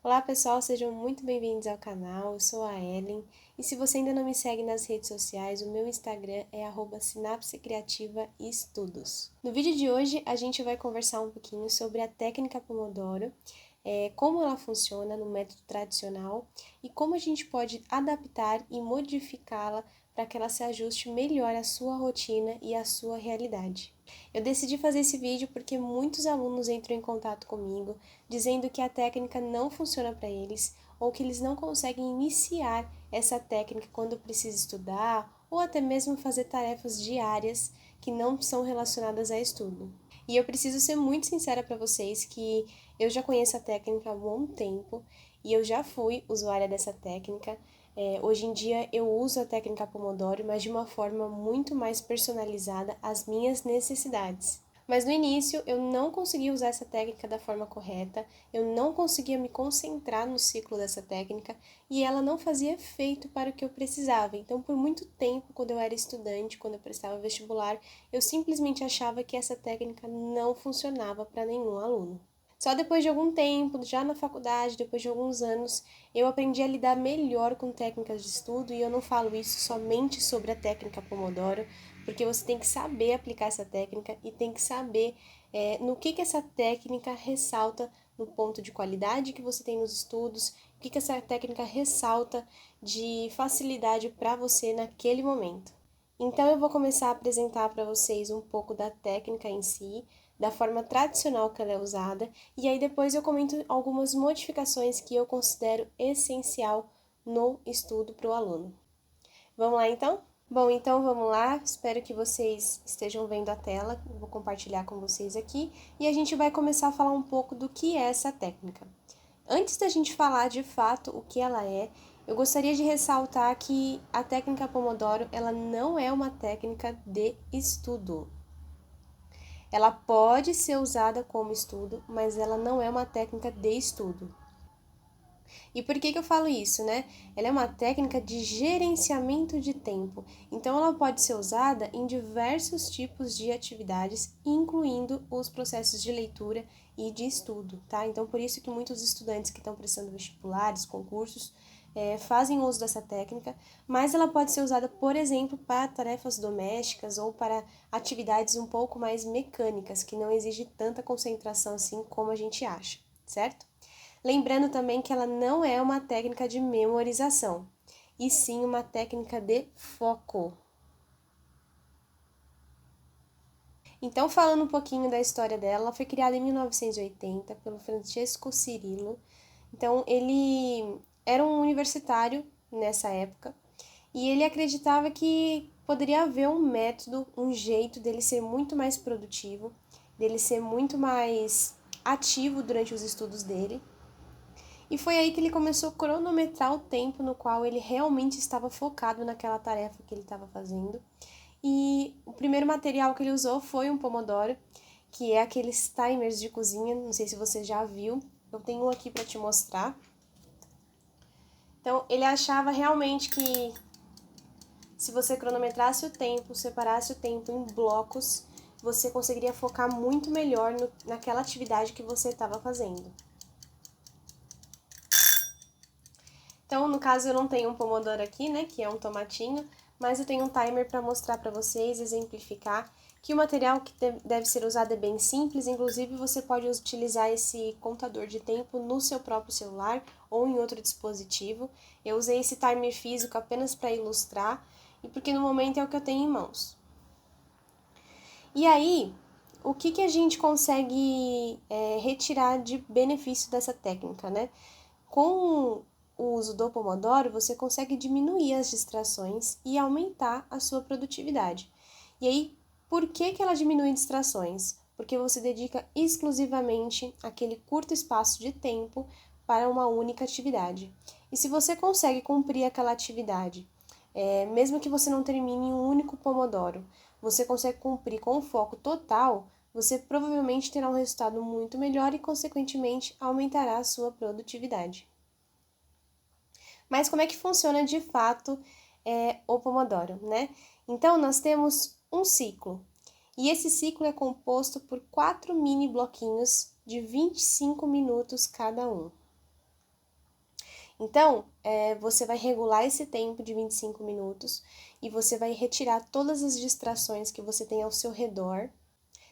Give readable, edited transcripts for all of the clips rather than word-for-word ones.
Olá pessoal, sejam muito bem-vindos ao canal, eu sou a Ellen e se você ainda não me segue nas redes sociais, o meu Instagram é @sinapse-criativa-estudos. No vídeo de hoje a gente vai conversar um pouquinho sobre a técnica Pomodoro, como ela funciona no método tradicional e como a gente pode adaptar e modificá-la para que ela se ajuste melhor à sua rotina e à sua realidade. Eu decidi fazer esse vídeo porque muitos alunos entram em contato comigo dizendo que a técnica não funciona para eles ou que eles não conseguem iniciar essa técnica quando precisam estudar ou até mesmo fazer tarefas diárias que não são relacionadas a estudo. E eu preciso ser muito sincera para vocês que eu já conheço a técnica há um bom tempo e eu já fui usuária dessa técnica. Hoje em dia eu uso a técnica Pomodoro, mas de uma forma muito mais personalizada às minhas necessidades. Mas no início eu não conseguia usar essa técnica da forma correta, eu não conseguia me concentrar no ciclo dessa técnica e ela não fazia efeito para o que eu precisava. Então, por muito tempo, quando eu era estudante, quando eu prestava vestibular, eu simplesmente achava que essa técnica não funcionava para nenhum aluno. Só depois de algum tempo, já na faculdade, depois de alguns anos, eu aprendi a lidar melhor com técnicas de estudo e eu não falo isso somente sobre a técnica Pomodoro, porque você tem que saber aplicar essa técnica e tem que saber no que essa técnica ressalta no ponto de qualidade que você tem nos estudos, o que essa técnica ressalta de facilidade para você naquele momento. Então eu vou começar a apresentar para vocês um pouco da técnica em si, da forma tradicional que ela é usada, e aí depois eu comento algumas modificações que eu considero essencial no estudo para o aluno. Vamos lá então? Bom, então vamos lá, espero que vocês estejam vendo a tela, eu vou compartilhar com vocês aqui, e a gente vai começar a falar um pouco do que é essa técnica. Antes da gente falar de fato o que ela é, eu gostaria de ressaltar que a técnica Pomodoro, ela não é uma técnica de estudo. Ela pode ser usada como estudo, mas ela não é uma técnica de estudo. E por que eu falo isso, né? Ela é uma técnica de gerenciamento de tempo, então ela pode ser usada em diversos tipos de atividades, incluindo os processos de leitura e de estudo, tá? Então por isso que muitos estudantes que estão prestando vestibulares, concursos, fazem uso dessa técnica, mas ela pode ser usada, por exemplo, para tarefas domésticas ou para atividades um pouco mais mecânicas, que não exigem tanta concentração assim como a gente acha, certo? Lembrando também que ela não é uma técnica de memorização, e sim uma técnica de foco. Então, falando um pouquinho da história dela, ela foi criada em 1980 pelo Francesco Cirillo. Então, ele era um universitário nessa época e ele acreditava que poderia haver um método, um jeito dele ser muito mais produtivo, dele ser muito mais ativo durante os estudos dele. E foi aí que ele começou a cronometrar o tempo no qual ele realmente estava focado naquela tarefa que ele estava fazendo. E o primeiro material que ele usou foi um Pomodoro, que é aqueles timers de cozinha, não sei se você já viu. Eu tenho um aqui para te mostrar. Então, ele achava realmente que se você cronometrasse o tempo, separasse o tempo em blocos, você conseguiria focar muito melhor naquela atividade que você estava fazendo. Então, no caso, eu não tenho um pomodoro aqui, né, que é um tomatinho, mas eu tenho um timer para mostrar para vocês, exemplificar que o material que deve ser usado é bem simples, inclusive você pode utilizar esse contador de tempo no seu próprio celular ou em outro dispositivo. Eu usei esse timer físico apenas para ilustrar e porque no momento é o que eu tenho em mãos. E aí, o que a gente consegue retirar de benefício dessa técnica, né? Com o uso do Pomodoro, você consegue diminuir as distrações e aumentar a sua produtividade. E aí, por que ela diminui distrações? Porque você dedica exclusivamente aquele curto espaço de tempo para uma única atividade. E se você consegue cumprir aquela atividade, mesmo que você não termine em um único Pomodoro, você consegue cumprir com foco total, você provavelmente terá um resultado muito melhor e, consequentemente, aumentará a sua produtividade. Mas como é que funciona de fato o Pomodoro, né? Então, nós temos um ciclo, e esse ciclo é composto por 4 mini bloquinhos de 25 minutos cada um. Então, você vai regular esse tempo de 25 minutos e você vai retirar todas as distrações que você tem ao seu redor,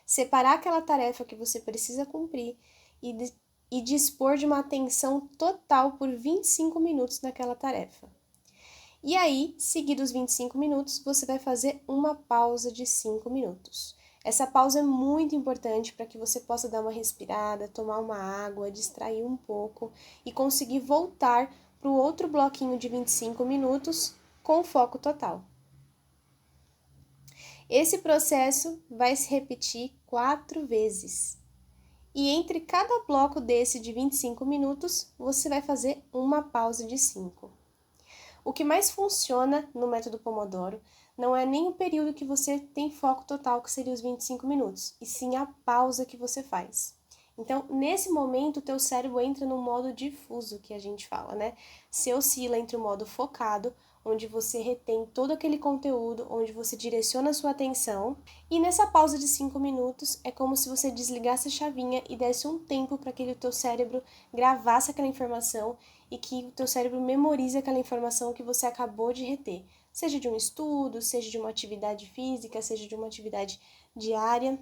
separar aquela tarefa que você precisa cumprir e dispor de uma atenção total por 25 minutos naquela tarefa. E aí, seguidos os 25 minutos, você vai fazer uma pausa de 5 minutos. Essa pausa é muito importante para que você possa dar uma respirada, tomar uma água, distrair um pouco e conseguir voltar para o outro bloquinho de 25 minutos com foco total. Esse processo vai se repetir 4 vezes. E entre cada bloco desse de 25 minutos, você vai fazer uma pausa de 5. O que mais funciona no método Pomodoro não é nem o período que você tem foco total, que seria os 25 minutos, e sim a pausa que você faz. Então, nesse momento, o teu cérebro entra no modo difuso, que a gente fala, né? Você oscila entre o modo focado, onde você retém todo aquele conteúdo, onde você direciona a sua atenção, e nessa pausa de 5 minutos, é como se você desligasse a chavinha e desse um tempo para que o teu cérebro gravasse aquela informação e que o teu cérebro memorize aquela informação que você acabou de reter, seja de um estudo, seja de uma atividade física, seja de uma atividade diária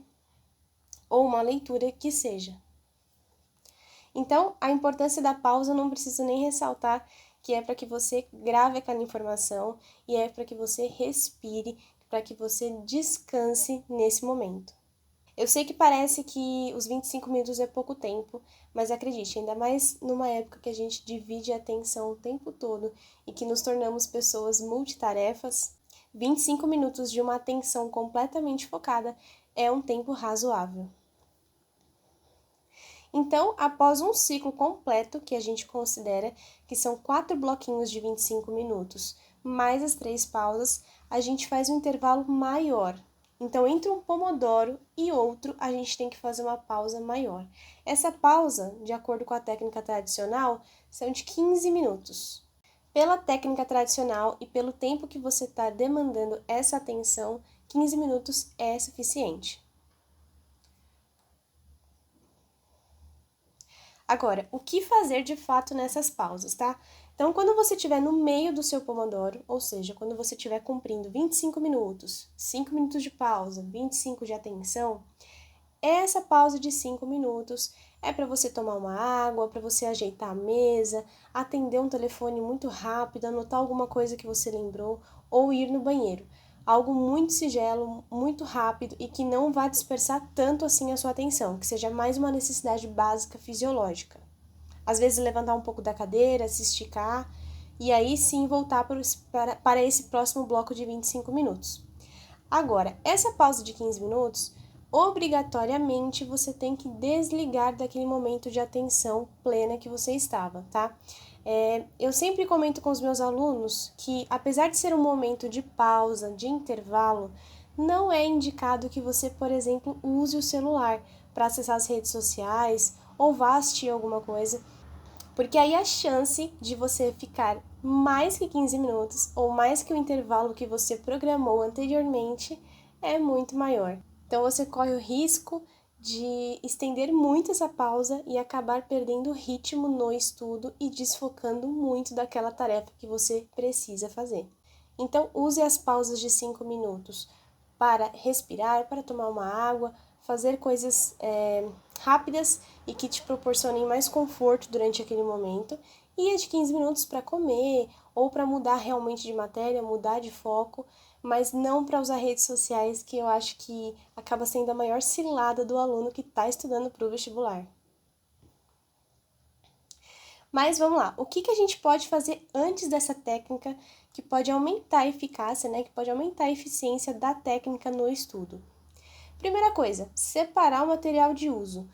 ou uma leitura que seja. Então, a importância da pausa não preciso nem ressaltar, que é para que você grave aquela informação e é para que você respire, para que você descanse nesse momento. Eu sei que parece que os 25 minutos é pouco tempo, mas acredite, ainda mais numa época que a gente divide a atenção o tempo todo e que nos tornamos pessoas multitarefas, 25 minutos de uma atenção completamente focada é um tempo razoável. Então, após um ciclo completo, que a gente considera que são 4 bloquinhos de 25 minutos, mais as 3 pausas, a gente faz um intervalo maior. Então, entre um pomodoro e outro, a gente tem que fazer uma pausa maior. Essa pausa, de acordo com a técnica tradicional, são de 15 minutos. Pela técnica tradicional e pelo tempo que você está demandando essa atenção, 15 minutos é suficiente. Agora, o que fazer de fato nessas pausas, tá? Então, quando você estiver no meio do seu pomodoro, ou seja, quando você estiver cumprindo 25 minutos, 5 minutos de pausa, 25 de atenção, essa pausa de 5 minutos é para você tomar uma água, para você ajeitar a mesa, atender um telefone muito rápido, anotar alguma coisa que você lembrou ou ir no banheiro. Algo muito sigilo, muito rápido e que não vá dispersar tanto assim a sua atenção, que seja mais uma necessidade básica fisiológica. Às vezes levantar um pouco da cadeira, se esticar e aí sim voltar para esse próximo bloco de 25 minutos. Agora, essa pausa de 15 minutos, obrigatoriamente você tem que desligar daquele momento de atenção plena que você estava, tá? Eu sempre comento com os meus alunos que, apesar de ser um momento de pausa, de intervalo, não é indicado que você, por exemplo, use o celular para acessar as redes sociais ou vá assistir alguma coisa, porque aí a chance de você ficar mais que 15 minutos ou mais que o intervalo que você programou anteriormente é muito maior. Então você corre o risco de estender muito essa pausa e acabar perdendo o ritmo no estudo e desfocando muito daquela tarefa que você precisa fazer. Então use as pausas de 5 minutos para respirar, para tomar uma água, fazer coisas rápidas e que te proporcionem mais conforto durante aquele momento, e é de 15 minutos para comer ou para mudar realmente de matéria, mudar de foco, mas não para usar redes sociais, que eu acho que acaba sendo a maior cilada do aluno que está estudando para o vestibular. Mas vamos lá, o que a gente pode fazer antes dessa técnica que pode aumentar a eficácia, né, que pode aumentar a eficiência da técnica no estudo? Primeira coisa, separar o material de uso.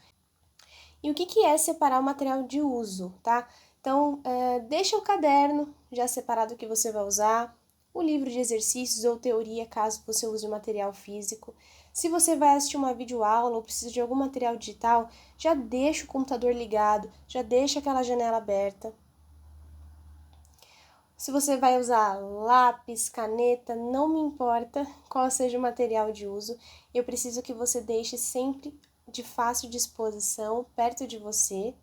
E o que é separar o material de uso, tá? Então, deixa o caderno já separado que você vai usar, o livro de exercícios ou teoria, caso você use o material físico. Se você vai assistir uma videoaula ou precisa de algum material digital, já deixa o computador ligado, já deixa aquela janela aberta. Se você vai usar lápis, caneta, não me importa qual seja o material de uso, eu preciso que você deixe sempre de fácil disposição, perto de você.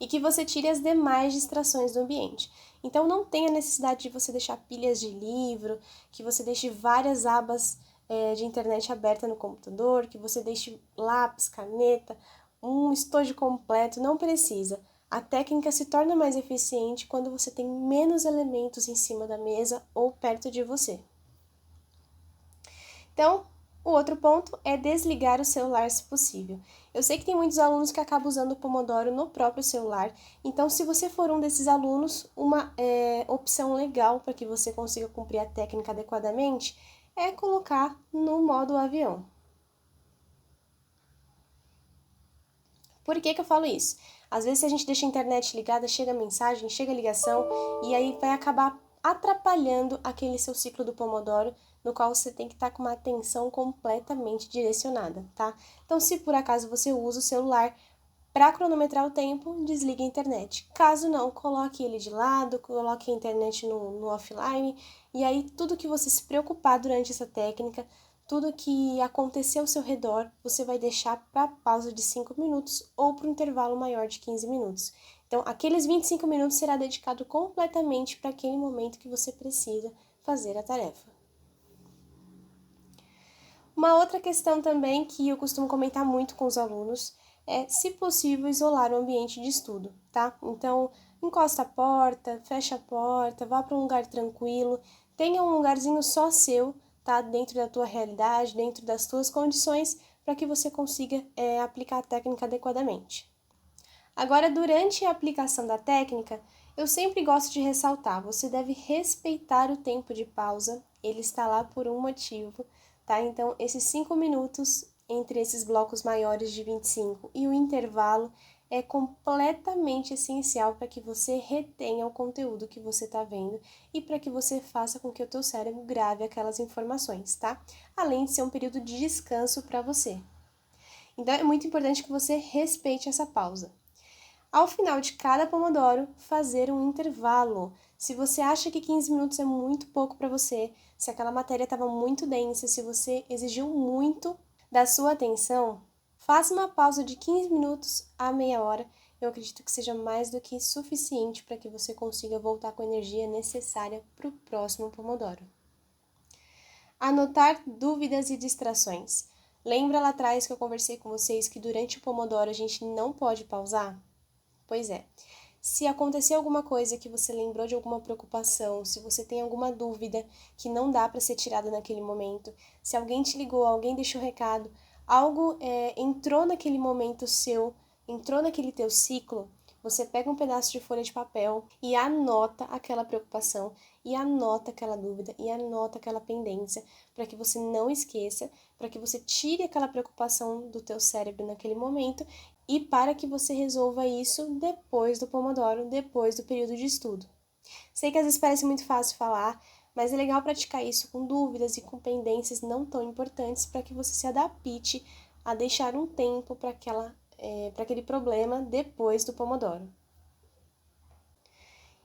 e que você tire as demais distrações do ambiente. Então, não tenha necessidade de você deixar pilhas de livro, que você deixe várias abas de internet aberta no computador, que você deixe lápis, caneta, um estojo completo, não precisa. A técnica se torna mais eficiente quando você tem menos elementos em cima da mesa ou perto de você. Então, o outro ponto é desligar o celular se possível. Eu sei que tem muitos alunos que acabam usando o Pomodoro no próprio celular, então se você for um desses alunos, uma opção legal para que você consiga cumprir a técnica adequadamente é colocar no modo avião. Por que eu falo isso? Às vezes, se a gente deixa a internet ligada, chega mensagem, chega ligação, e aí vai acabar atrapalhando aquele seu ciclo do Pomodoro, no qual você tem que estar com uma atenção completamente direcionada, tá? Então, se por acaso você usa o celular para cronometrar o tempo, desligue a internet. Caso não, coloque ele de lado, coloque a internet no offline, e aí tudo que você se preocupar durante essa técnica, tudo que acontecer ao seu redor, você vai deixar para pausa de 5 minutos ou para um intervalo maior de 15 minutos. Então, aqueles 25 minutos será dedicado completamente para aquele momento que você precisa fazer a tarefa. Uma outra questão também que eu costumo comentar muito com os alunos é, se possível, isolar o ambiente de estudo, tá? Então, encosta a porta, fecha a porta, vá para um lugar tranquilo, tenha um lugarzinho só seu, tá? Dentro da tua realidade, dentro das tuas condições, para que você consiga aplicar a técnica adequadamente. Agora, durante a aplicação da técnica, eu sempre gosto de ressaltar, você deve respeitar o tempo de pausa, ele está lá por um motivo, tá? Então, esses 5 minutos entre esses blocos maiores de 25 e o intervalo é completamente essencial para que você retenha o conteúdo que você está vendo e para que você faça com que o teu cérebro grave aquelas informações, tá? Além de ser um período de descanso para você. Então, é muito importante que você respeite essa pausa. Ao final de cada Pomodoro, fazer um intervalo. Se você acha que 15 minutos é muito pouco para você, se aquela matéria estava muito densa, se você exigiu muito da sua atenção, faça uma pausa de 15 minutos a meia hora. Eu acredito que seja mais do que suficiente para que você consiga voltar com a energia necessária para o próximo Pomodoro. Anotar dúvidas e distrações. Lembra lá atrás que eu conversei com vocês que durante o Pomodoro a gente não pode pausar? Pois é. Se acontecer alguma coisa que você lembrou de alguma preocupação, se você tem alguma dúvida que não dá para ser tirada naquele momento, se alguém te ligou, alguém deixou recado, algo entrou naquele momento seu, entrou naquele teu ciclo, você pega um pedaço de folha de papel e anota aquela preocupação, e anota aquela dúvida, e anota aquela pendência, para que você não esqueça, para que você tire aquela preocupação do teu cérebro naquele momento e para que você resolva isso depois do Pomodoro, depois do período de estudo. Sei que às vezes parece muito fácil falar, mas é legal praticar isso com dúvidas e com pendências não tão importantes para que você se adapte a deixar um tempo para aquele problema depois do Pomodoro.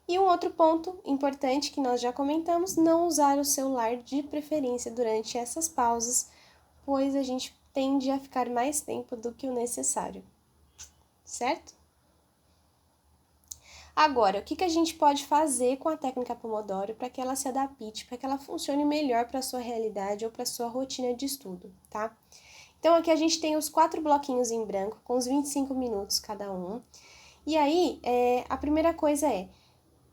E um outro ponto importante que nós já comentamos, não usar o celular de preferência durante essas pausas, pois a gente tende a ficar mais tempo do que o necessário, certo? Agora, o que a gente pode fazer com a técnica Pomodoro para que ela se adapte, para que ela funcione melhor para a sua realidade ou para a sua rotina de estudo, tá? Então, aqui a gente tem os 4 bloquinhos em branco, com os 25 minutos cada um. E aí, a primeira coisa é,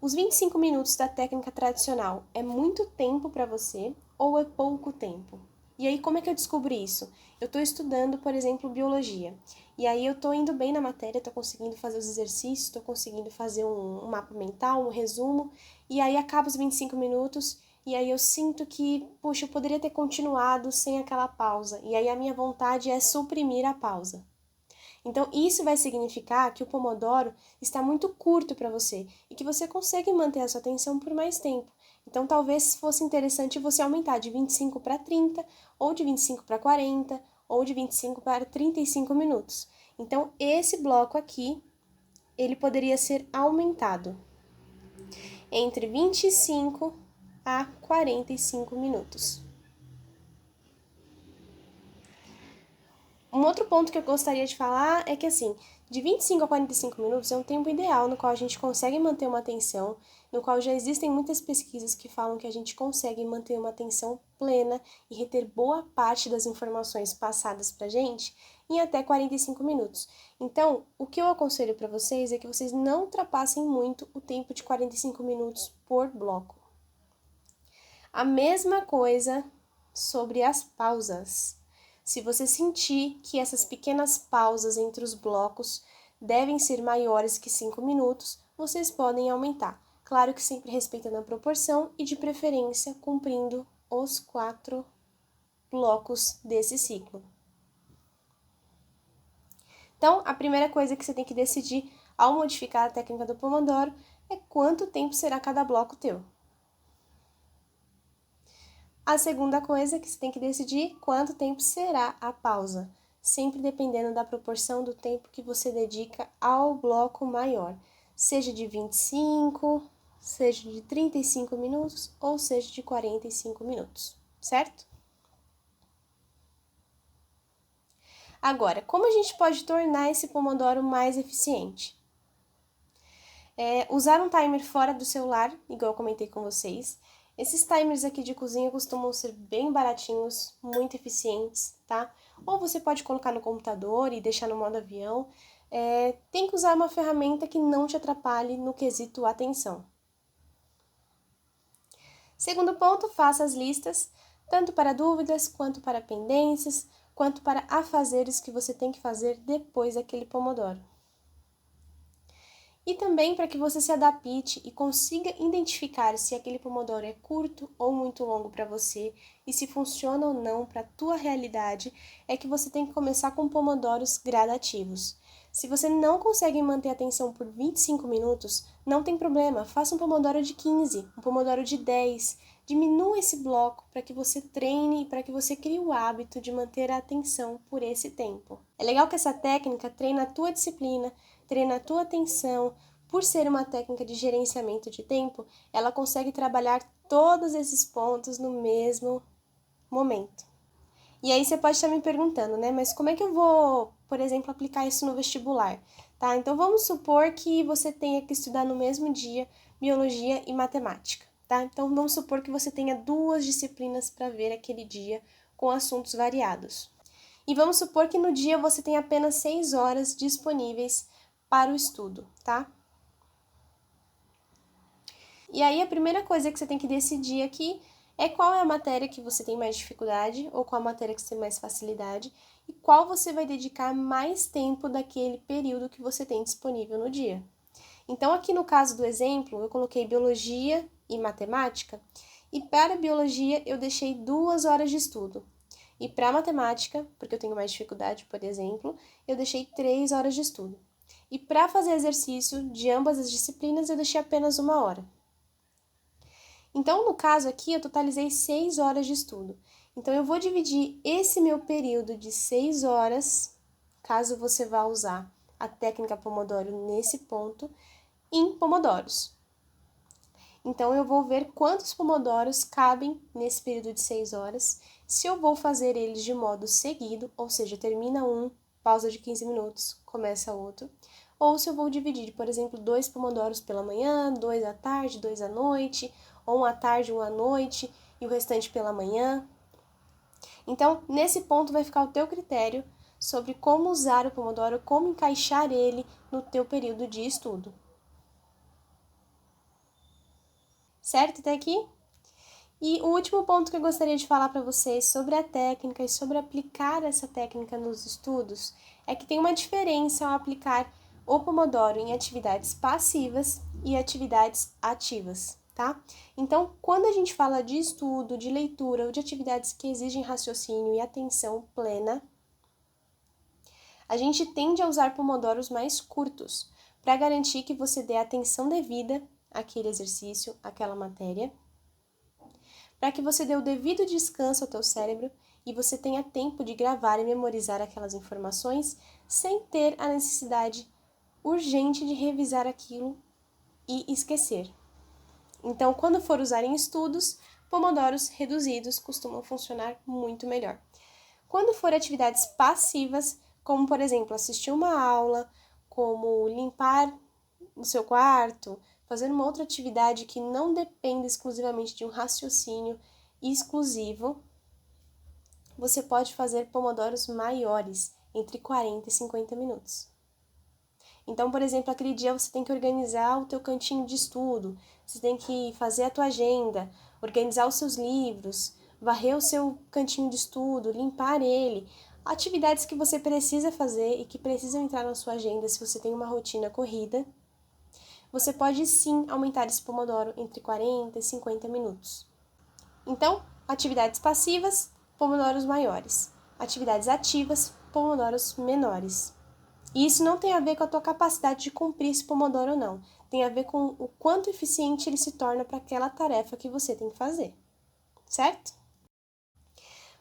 os 25 minutos da técnica tradicional é muito tempo para você ou é pouco tempo? E aí, como é que eu descobri isso? Eu estou estudando, por exemplo, biologia. E aí eu estou indo bem na matéria, estou conseguindo fazer os exercícios, estou conseguindo fazer um mapa mental, um resumo. E aí acaba os 25 minutos e aí eu sinto que, puxa, eu poderia ter continuado sem aquela pausa. E aí a minha vontade é suprimir a pausa. Então, isso vai significar que o Pomodoro está muito curto para você e que você consegue manter a sua atenção por mais tempo. Então, talvez fosse interessante você aumentar de 25 para 30, ou de 25 para 40, ou de 25 para 35 minutos. Então, esse bloco aqui, ele poderia ser aumentado entre 25 a 45 minutos. Um outro ponto que eu gostaria de falar é que, assim, De 25 a 45 minutos é um tempo ideal no qual a gente consegue manter uma atenção, no qual já existem muitas pesquisas que falam que a gente consegue manter uma atenção plena e reter boa parte das informações passadas pra gente em até 45 minutos. Então, o que eu aconselho para vocês é que vocês não ultrapassem muito o tempo de 45 minutos por bloco. A mesma coisa sobre as pausas. Se você sentir que essas pequenas pausas entre os blocos devem ser maiores que 5 minutos, vocês podem aumentar. Claro que sempre respeitando a proporção e, de preferência, cumprindo os 4 blocos desse ciclo. Então, a primeira coisa que você tem que decidir ao modificar a técnica do Pomodoro é quanto tempo será cada bloco teu. A segunda coisa que você tem que decidir quanto tempo será a pausa, sempre dependendo da proporção do tempo que você dedica ao bloco maior, seja de 25, seja de 35 minutos ou seja de 45 minutos, certo? Agora, como a gente pode tornar esse Pomodoro mais eficiente? Usar um timer fora do celular, igual eu comentei com vocês. Esses timers aqui de cozinha costumam ser bem baratinhos, muito eficientes, tá? Ou você pode colocar no computador e deixar no modo avião. Tem que usar uma ferramenta que não te atrapalhe no quesito atenção. Segundo ponto, faça as listas, tanto para dúvidas, quanto para pendências, quanto para afazeres que você tem que fazer depois daquele Pomodoro. E também para que você se adapte e consiga identificar se aquele Pomodoro é curto ou muito longo para você e se funciona ou não para a tua realidade, é que você tem que começar com Pomodoros gradativos. Se você não consegue manter a atenção por 25 minutos, não tem problema, faça um Pomodoro de 15, um Pomodoro de 10. Diminua esse bloco para que você treine e para que você crie o hábito de manter a atenção por esse tempo. É legal que essa técnica treina a tua disciplina, treina a tua atenção. Por ser uma técnica de gerenciamento de tempo, ela consegue trabalhar todos esses pontos no mesmo momento. E aí você pode estar me perguntando, né? Mas como é que eu vou, por exemplo, aplicar isso no vestibular? Tá? Então vamos supor que você tenha que estudar no mesmo dia biologia e matemática, tá? Então vamos supor que você tenha 2 disciplinas para ver aquele dia com assuntos variados. E vamos supor que no dia você tenha apenas 6 horas disponíveis para o estudo, tá? E aí a primeira coisa que você tem que decidir aqui é qual é a matéria que você tem mais dificuldade ou qual a matéria que você tem mais facilidade e qual você vai dedicar mais tempo daquele período que você tem disponível no dia. Então, aqui no caso do exemplo, eu coloquei biologia e matemática, e para biologia eu deixei 2 horas de estudo. E para matemática, porque eu tenho mais dificuldade, por exemplo, eu deixei 3 horas de estudo. E para fazer exercício de ambas as disciplinas, eu deixei apenas 1 hora. Então, no caso aqui, eu totalizei 6 horas de estudo. Então, eu vou dividir esse meu período de 6 horas, caso você vá usar a técnica Pomodoro nesse ponto, em pomodoros. Então, eu vou ver quantos pomodoros cabem nesse período de 6 horas, se eu vou fazer eles de modo seguido, ou seja, termina um, pausa de 15 minutos, começa outro, ou se eu vou dividir, por exemplo, 2 pomodoros pela manhã, 2 à tarde, 2 à noite, ou 1 à tarde, 1 à noite, e o restante pela manhã. Então, nesse ponto vai ficar o teu critério sobre como usar o Pomodoro, como encaixar ele no teu período de estudo. Certo até aqui? E o último ponto que eu gostaria de falar para vocês sobre a técnica e sobre aplicar essa técnica nos estudos é que tem uma diferença ao aplicar o Pomodoro em atividades passivas e atividades ativas, tá? Então, quando a gente fala de estudo, de leitura ou de atividades que exigem raciocínio e atenção plena, a gente tende a usar pomodoros mais curtos para garantir que você dê a atenção devida àquele exercício, àquela matéria, para que você dê o devido descanso ao teu cérebro e você tenha tempo de gravar e memorizar aquelas informações sem ter a necessidade urgente de revisar aquilo e esquecer. Então, quando for usar em estudos, pomodoros reduzidos costumam funcionar muito melhor. Quando for atividades passivas, como por exemplo assistir uma aula, como limpar o seu quarto, fazer uma outra atividade que não dependa exclusivamente de um raciocínio exclusivo, você pode fazer pomodoros maiores, entre 40 e 50 minutos. Então, por exemplo, aquele dia você tem que organizar o teu cantinho de estudo, você tem que fazer a tua agenda, organizar os seus livros, varrer o seu cantinho de estudo, limpar ele. Atividades que você precisa fazer e que precisam entrar na sua agenda se você tem uma rotina corrida. Você pode sim aumentar esse pomodoro entre 40 e 50 minutos. Então, atividades passivas, pomodoros maiores. Atividades ativas, pomodoros menores. E isso não tem a ver com a tua capacidade de cumprir esse pomodoro ou não. Tem a ver com o quanto eficiente ele se torna para aquela tarefa que você tem que fazer. Certo?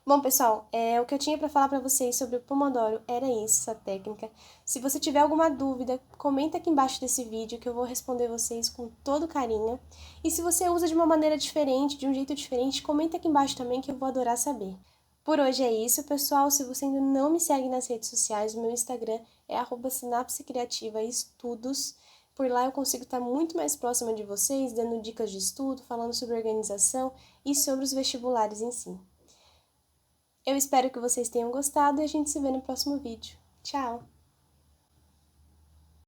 Bom, pessoal, o que eu tinha para falar para vocês sobre o pomodoro era isso, essa técnica. Se você tiver alguma dúvida, comenta aqui embaixo desse vídeo que eu vou responder vocês com todo carinho. E se você usa de uma maneira diferente, de um jeito diferente, comenta aqui embaixo também que eu vou adorar saber. Por hoje é isso, pessoal. Se você ainda não me segue nas redes sociais, o meu Instagram é @sinapsecreativaestudos. Por lá eu consigo estar muito mais próxima de vocês, dando dicas de estudo, falando sobre organização e sobre os vestibulares em si. Eu espero que vocês tenham gostado e a gente se vê no próximo vídeo. Tchau!